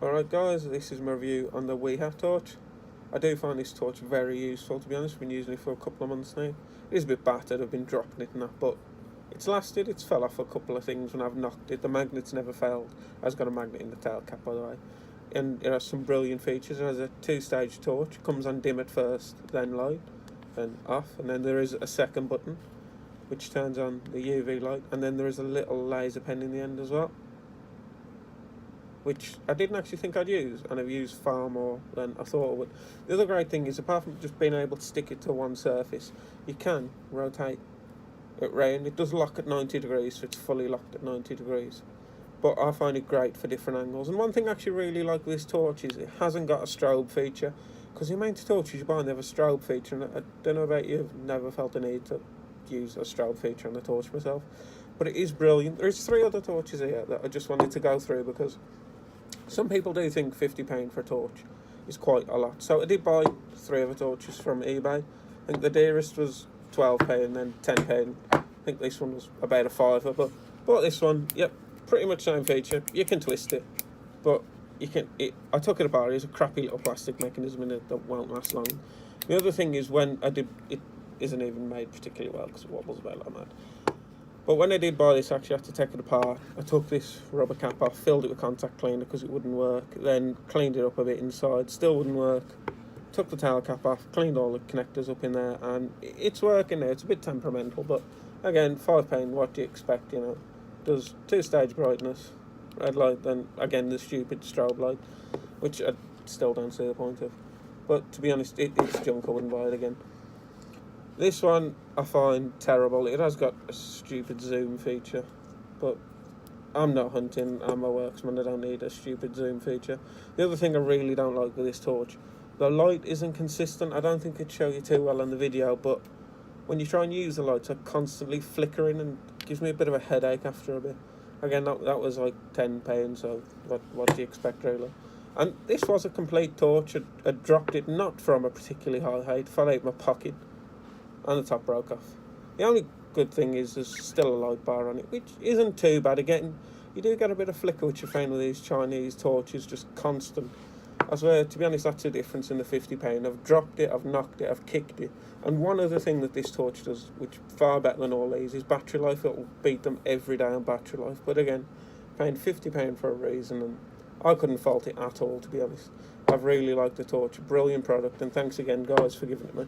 Alright guys, this is my review on the Wiha torch. I do find this torch very useful, to be honest. I've been using it for a couple of months now. It is a bit battered, I've been dropping it and that, but it's lasted. It's fell off a couple of things when I've knocked it. The magnet's never failed. I've got a magnet in the tail cap, by the way. And it has some brilliant features. It has a two-stage torch. It comes on dim at first, then light, then off, and then there is a second button which turns on the UV light, and then there is a little laser pen in the end as well, which I didn't actually think I'd use, and I've used far more than I thought I would. The other great thing is, apart from just being able to stick it to one surface, you can rotate it round. It does lock at 90 degrees, so it's fully locked at 90 degrees. But I find it great for different angles. And one thing I actually really like with this torch is it hasn't got a strobe feature, because the amount of torches you buy, they have a strobe feature, and I don't know about you, I've never felt the need to use a strobe feature on the torch myself. But it is brilliant. There's 3 other torches here that I just wanted to go through, because some people do think £50 for a torch is quite a lot. So I did buy 3 other torches from eBay. I think the dearest was £12 and then £10. I think this one was about a fiver, but bought this one. Yep, pretty much same feature. You can twist it, but you can. I took it apart. It's a crappy little plastic mechanism in it that won't last long. The other thing is, when I did, it isn't even made particularly well because it wobbles about like mad. But when I did buy this, I actually had to take it apart. I took this rubber cap off, filled it with contact cleaner because it wouldn't work, then cleaned it up a bit inside, still wouldn't work. Took the tail cap off, cleaned all the connectors up in there, and it's working now. It's a bit temperamental, but again, £5, what do you expect, you know? Does 2-stage brightness, red light, then again the stupid strobe light, which I still don't see the point of. But to be honest, it's junk. I wouldn't buy it again. This one I find terrible. It has got a stupid zoom feature, but I'm not hunting, I'm a worksman, I don't need a stupid zoom feature. The other thing I really don't like with this torch, the light isn't consistent. I don't think it'd show you too well on the video, but when you try and use the lights, are constantly flickering and gives me a bit of a headache after a bit. Again, that was like £10, so what do you expect really? And this was a complete torch. I dropped it not from a particularly high height, fell out of my pocket, and the top broke off. The only good thing is there's still a light bar on it, which isn't too bad. Again, you do get a bit of flicker, which you find with these Chinese torches, just constant. I swear, to be honest, that's the difference in the £50. I've dropped it, I've knocked it, I've kicked it. And one other thing that this torch does, which far better than all these, is battery life. It'll beat them every day on battery life. But again, paying £50 for a reason, and I couldn't fault it at all, to be honest. I've really liked the torch. Brilliant product, and thanks again, guys, for giving it me.